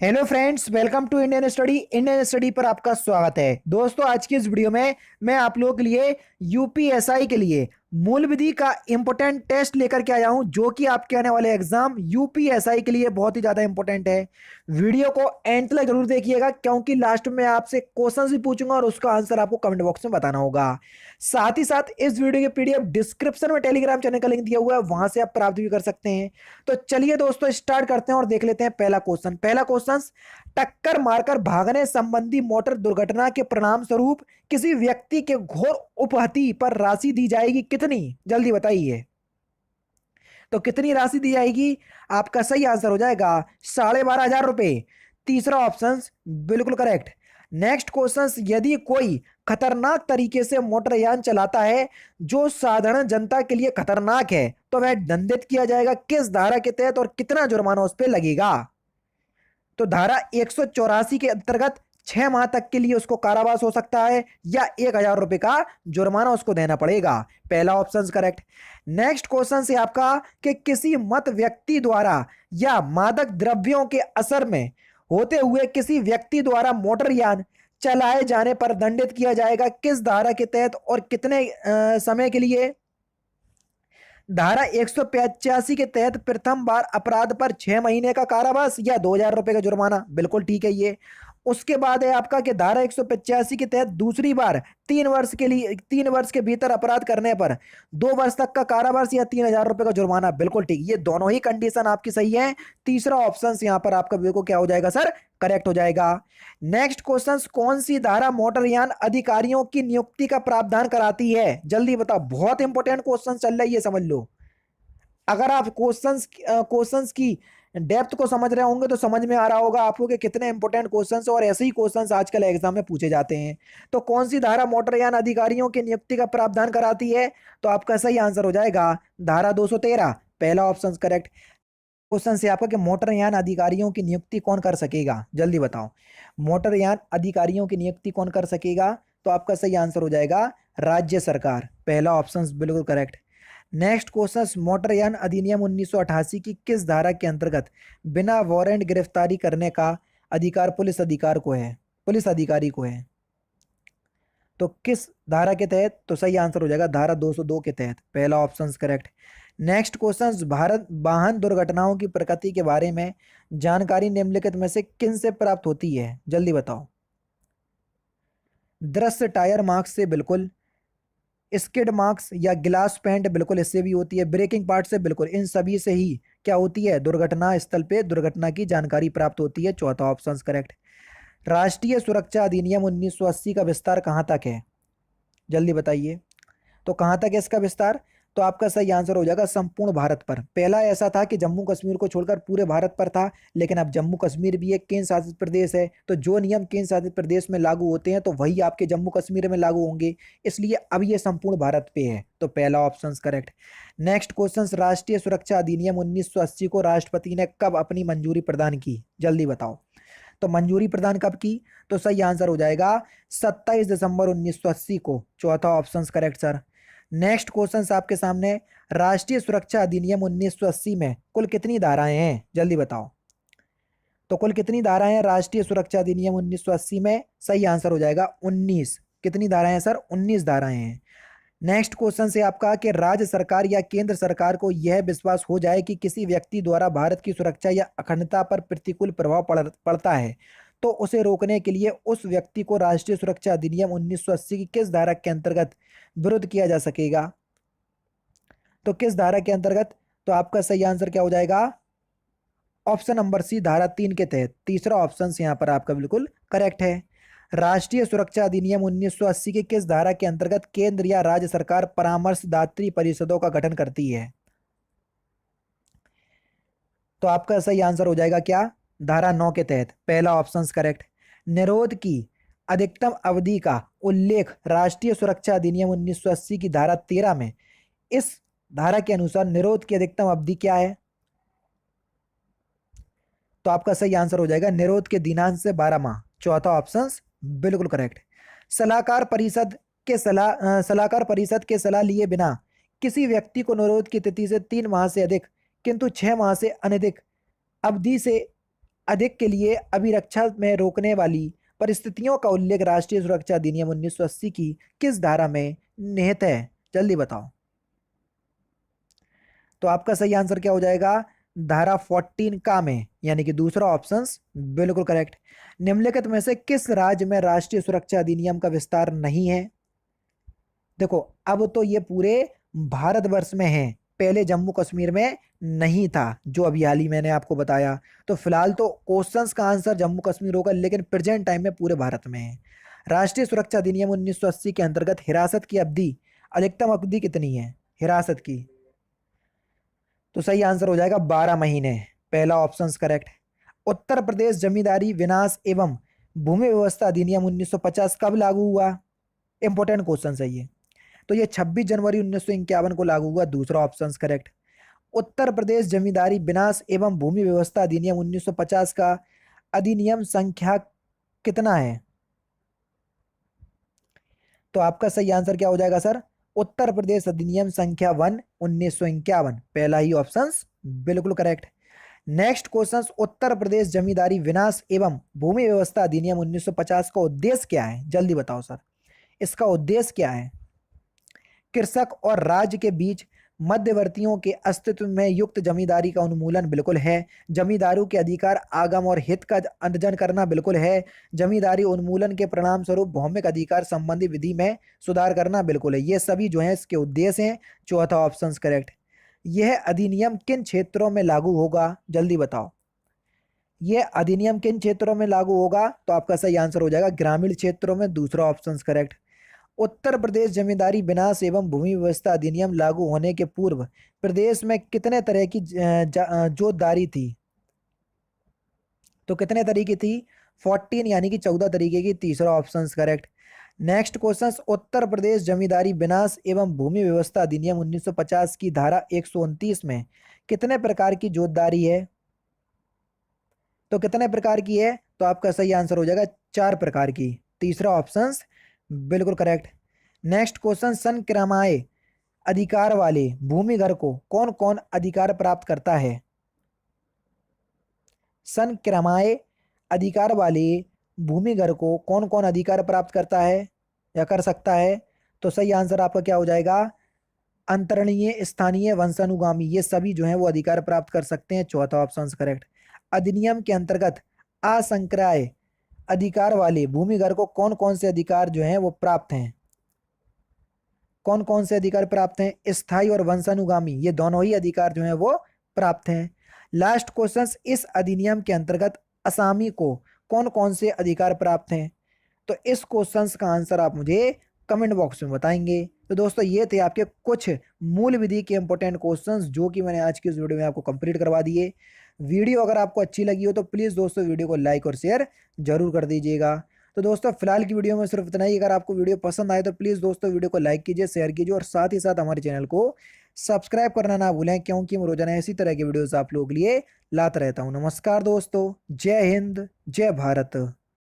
Hello friends, welcome to Indian study पर आपका स्वागत है। दोस्तों, आज की इस वीडियो में मैं आप लोगों के लिए यूपीएसआई के लिए मूल विधि का इंपॉर्टेंट टेस्ट लेकर के आया हूं, जो कि आपके आने वाले एग्जाम यूपीएसआई के लिए बहुत ही ज्यादा इंपॉर्टेंट है। वीडियो को एंड तक जरूर देखिएगा, क्योंकि लास्ट में आपसे क्वेश्चन भी पूछूंगा और उसका आंसर आपको कमेंट बॉक्स में बताना होगा। साथ ही साथ इस वीडियो के पीडीएफ डिस्क्रिप्शन में टेलीग्राम चैनल का लिंक दिया हुआ है, वहां से आप प्राप्त भी कर सकते हैं। तो चलिए दोस्तों, स्टार्ट करते हैं और देख लेते हैं पहला क्वेश्चन। टक्कर मारकर भागने संबंधी मोटर दुर्घटना के परिणाम स्वरूप किसी व्यक्ति के घोर उपहति पर राशि दी जाएगी, कितनी? जल्दी बताइए। तो कितनी राशि दी जाएगी? आपका सही आंसर हो जाएगा 12,500 रुपए। तीसरा ऑप्शन बिल्कुल करेक्ट। नेक्स्ट क्वेश्चन, यदि कोई खतरनाक तरीके से मोटरयान चलाता है जो साधारण जनता के लिए खतरनाक है, तो वह दंडित किया जाएगा किस धारा के तहत और कितना जुर्माना उस पर लगेगा? तो धारा 184 के अंतर्गत 6 माह तक के लिए उसको कारावास हो सकता है, या 1,000 रुपए का जुर्माना उसको देना पड़ेगा। पहला ऑप्शन करेक्ट। नेक्स्ट क्वेश्चन से आपका कि किसी मत व्यक्ति द्वारा या मादक द्रव्यों के असर में होते हुए किसी व्यक्ति द्वारा मोटरयान चलाए जाने पर दंडित किया जाएगा किस धारा के तहत और कितने समय के लिए? धारा 185 के तहत प्रथम बार अपराध पर 6 महीने का कारावास या 2,000 रुपए का जुर्माना। बिल्कुल ठीक है ये। उसके बाद है आपका कि धारा 185 के तहत दूसरी बार 3 वर्ष के लिए 3 वर्ष के भीतर अपराध करने पर 2 वर्ष तक का कारावास या 3,000 रुपए का जुर्माना। बिल्कुल ठीक, ये दोनों ही कंडीशन आपकी सही है। तीसरा ऑप्शन यहाँ पर आपका बिल्कुल क्या हो जाएगा सर? करेक्ट हो जाएगा। नेक्स्ट क्वेश्चन, कौन सी धारा मोटरयान अधिकारियों की नियुक्ति का प्रावधान कराती है? जल्दी बताओ, बहुत इंपॉर्टेंट क्वेश्चन चल रहा है, ये समझ लो। अगर आप क्वेश्चंस की डेप्थ को समझ रहे होंगे तो समझ में आ रहा होगा आपको कि कितने इंपॉर्टेंट क्वेश्चंस और ऐसे ही क्वेश्चंस आजकल एग्जाम में पूछे जाते हैं। तो कौन सी धारा मोटरयान अधिकारियों की नियुक्ति का प्रावधान कराती है? तो आपका सही आंसर हो जाएगा धारा 213। पहला ऑप्शन करेक्ट। क्वेश्चन से आपका कि मोटरयान अधिकारियों की नियुक्ति कौन कर सकेगा? जल्दी बताओ, मोटरयान अधिकारियों की नियुक्ति कौन कर सकेगा? तो आपका सही आंसर हो जाएगा राज्य सरकार। पहला ऑप्शन बिल्कुल करेक्ट। नेक्स्ट क्वेश्चन, मोटरयान अधिनियम 1988 की किस धारा के अंतर्गत बिना वारंट गिरफ्तारी करने का अधिकार पुलिस अधिकारी को है? तो किस धारा के तहत? तो सही आंसर हो जाएगा धारा 202 के तहत। पहला option correct. Next question, Bharat वाहन दुर्घटनाओं की प्रकृति के बारे में जानकारी निम्नलिखित में से किन से प्राप्त होती है? जल्दी बताओ। दृश्य टायर मार्क्स से बिल्कुल, स्किड मार्क्स या ग्लास पेंट बिल्कुल इससे भी होती है, ब्रेकिंग पार्ट से बिल्कुल, इन सभी से ही क्या होती है? दुर्घटना स्थल पे दुर्घटना की जानकारी प्राप्त होती है। चौथा ऑप्शन करेक्ट। राष्ट्रीय सुरक्षा अधिनियम 1980 का विस्तार कहाँ तक है? जल्दी बताइए। तो कहाँ तक है इसका विस्तार? तो आपका सही आंसर हो जाएगा संपूर्ण भारत पर। पहला ऐसा था कि जम्मू कश्मीर को छोड़कर पूरे भारत पर था, लेकिन अब जम्मू कश्मीर भी एक केंद्र शासित प्रदेश है, तो जो नियम केंद्र शासित प्रदेश में लागू होते हैं तो वही आपके जम्मू कश्मीर में लागू होंगे, इसलिए अब ये संपूर्ण भारत पे है। तो पहला ऑप्शन करेक्ट। नेक्स्ट क्वेश्चन, राष्ट्रीय सुरक्षा अधिनियम 1980 को राष्ट्रपति ने कब अपनी मंजूरी प्रदान की? जल्दी बताओ। तो मंजूरी प्रदान कब की? तो सही आंसर हो जाएगा 27 दिसंबर 1980 को। चौथा option correct sir. Next question आपके सामने, राष्ट्रीय सुरक्षा अधिनियम 1980 में कुल कितनी धाराएं हैं? जल्दी बताओ। तो कुल कितनी धाराएं हैं राष्ट्रीय सुरक्षा अधिनियम 1980 में? सही आंसर हो जाएगा 19। कितनी धाराएं हैं सर? 19 धाराएं हैं। नेक्स्ट क्वेश्चन से आपका कि राज्य सरकार या केंद्र सरकार को यह विश्वास हो जाए कि किसी व्यक्ति द्वारा भारत की सुरक्षा या अखंडता पर प्रतिकूल प्रभाव पड़ता है, तो उसे रोकने के लिए उस व्यक्ति को राष्ट्रीय सुरक्षा अधिनियम 1980 की किस धारा के अंतर्गत विरोध किया जा सकेगा? तो किस धारा के अंतर्गत? तो आपका सही आंसर क्या हो जाएगा? ऑप्शन नंबर सी, धारा 3 के तहत। तीसरा ऑप्शन यहाँ पर आपका बिल्कुल करेक्ट है। राष्ट्रीय सुरक्षा अधिनियम 1980 के किस धारा के अंतर्गत केंद्र या राज्य सरकार परामर्शदात्री परिषदों का गठन करती है? तो आपका सही आंसर हो जाएगा क्या? धारा 9 के तहत। पहला ऑप्शन करेक्ट। निरोध की अधिकतम अवधि का उल्लेख राष्ट्रीय सुरक्षा अधिनियम 1980 की धारा 13 में, इस धारा के अनुसार निरोध की अधिकतम अवधि क्या है? तो आपका सही आंसर हो जाएगा निरोध के दिनांक से 12 माह। चौथा ऑप्शन बिल्कुल करेक्ट। सलाहकार परिषद के सलाह लिए बिना किसी व्यक्ति को निरोध की तिथि से 3 माह से अधिक किंतु 6 माह से अनधिक अवधि से अधिक के लिए अभिरक्षा में रोकने वाली परिस्थितियों का उल्लेख राष्ट्रीय सुरक्षा अधिनियम 1980 की किस धारा में निहित है? जल्दी बताओ। तो आपका सही आंसर क्या हो जाएगा? धारा 14 का में, यानी कि दूसरा ऑप्शन बिल्कुल करेक्ट। निम्नलिखित में से किस राज्य में राष्ट्रीय सुरक्षा अधिनियम का विस्तार नहीं है? देखो, अब तो ये पूरे भारतवर्ष में है, पहले जम्मू कश्मीर में नहीं था, जो अभी हाल ही मैंने आपको बताया। तो फिलहाल तो क्वेश्चंस का आंसर जम्मू कश्मीर होगा, लेकिन प्रेजेंट टाइम में पूरे भारत में है। राष्ट्रीय सुरक्षा अधिनियम 1980 के अंतर्गत हिरासत की अवधि, अधिकतम अवधि कितनी है हिरासत की? तो सही आंसर हो जाएगा 12 महीने, पहला ऑप्शन करेक्ट। उत्तर प्रदेश जमींदारी विनाश एवं भूमि व्यवस्था अधिनियम 1950 कब लागू हुआ? इंपॉर्टेंट क्वेश्चन है ये। तो ये 26 जनवरी 1951 को लागू हुआ, दूसरा ऑप्शन करेक्ट। उत्तर प्रदेश जमींदारी विनाश एवं भूमि व्यवस्था अधिनियम 1950 का अधिनियम संख्या कितना है? तो आपका सही आंसर क्या हो जाएगा सर? उत्तर प्रदेश अधिनियम संख्या 1 1951, पहला ही ऑप्शन बिल्कुल correct. Next question, Uttar Pradesh जमींदारी विनाश एवं भूमि व्यवस्था अधिनियम 1950 का उद्देश्य क्या है? जल्दी बताओ सर, इसका उद्देश्य क्या है? कृषक और राज्य के बीच मध्यवर्तियों के अस्तित्व में युक्त जमींदारी का उन्मूलन बिल्कुल है। जमींदारों के अधिकार आगम और हित का अर्जन करना बिल्कुल है। जमींदारी उन्मूलन के परिणाम स्वरूप भौमिक अधिकार संबंधी विधि में सुधार करना बिल्कुल है। ये सभी जो है इसके उद्देश्य हैं। चौथा ऑप्शन करेक्ट। यह अधिनियम किन क्षेत्रों में लागू होगा? जल्दी बताओ, यह अधिनियम किन क्षेत्रों में लागू होगा? तो आपका सही आंसर हो जाएगा ग्रामीण क्षेत्रों में, दूसरा ऑप्शन करेक्ट। उत्तर प्रदेश जमींदारी विनाश एवं भूमि व्यवस्था अधिनियम लागू होने के पूर्व प्रदेश में कितने तरह की जोतदारी थी? तो कितने तरीके थी? 14, यानी कि 14 तरीके की, तीसरा option correct. Next question, Uttar Pradesh जमींदारी विनाश एवं भूमि व्यवस्था अधिनियम 1950 की धारा 129 में कितने प्रकार की जोतदारी है? तो कितने प्रकार की है? तो आपका सही आंसर हो जाएगा 4 प्रकार की, तीसरा ऑप्शन बिल्कुल करेक्ट। नेक्स्ट क्वेश्चन, संक्रामय अधिकार वाले भूमिधर को कौन कौन अधिकार प्राप्त करता है? संक्रामय अधिकार वाले भूमिधर को कौन कौन अधिकार प्राप्त करता है या कर सकता है? तो सही आंसर आपका क्या हो जाएगा? अंतरणीय, स्थानीय, वंशानुगामी, ये सभी जो है वो अधिकार प्राप्त कर सकते हैं, चौथा ऑप्शन करेक्ट। अधिनियम के अंतर्गत असंक्राय अधिकार वाले भूमिधर को कौन कौन से अधिकार जो हैं वो प्राप्त हैं? कौन कौन से अधिकार प्राप्त हैं? स्थायी और वंशानुगामी, ये दोनों ही अधिकार जो हैं वो प्राप्त हैं। लास्ट क्वेश्चन, इस अधिनियम के अंतर्गत असामी को कौन कौन से अधिकार प्राप्त हैं? तो इस क्वेश्चन का आंसर आप मुझे कमेंट बॉक्स में बताएंगे। तो दोस्तों, ये थे आपके कुछ मूल विधि के इंपॉर्टेंट क्वेश्चंस जो कि मैंने आज की इस वीडियो में आपको कंप्लीट करवा दिए। वीडियो अगर आपको अच्छी लगी हो तो प्लीज़ दोस्तों वीडियो को लाइक और शेयर जरूर कर दीजिएगा। तो दोस्तों, फिलहाल की वीडियो में सिर्फ इतना ही। अगर आपको वीडियो पसंद आए तो प्लीज़ दोस्तों वीडियो को लाइक कीजिए, शेयर कीजिए और साथ ही साथ हमारे चैनल को सब्सक्राइब करना ना भूलें, क्योंकि मैं रोजाना इसी तरह के वीडियोस आप लोगों के लिए लाता रहता हूँ। नमस्कार दोस्तों, जय हिंद, जय भारत।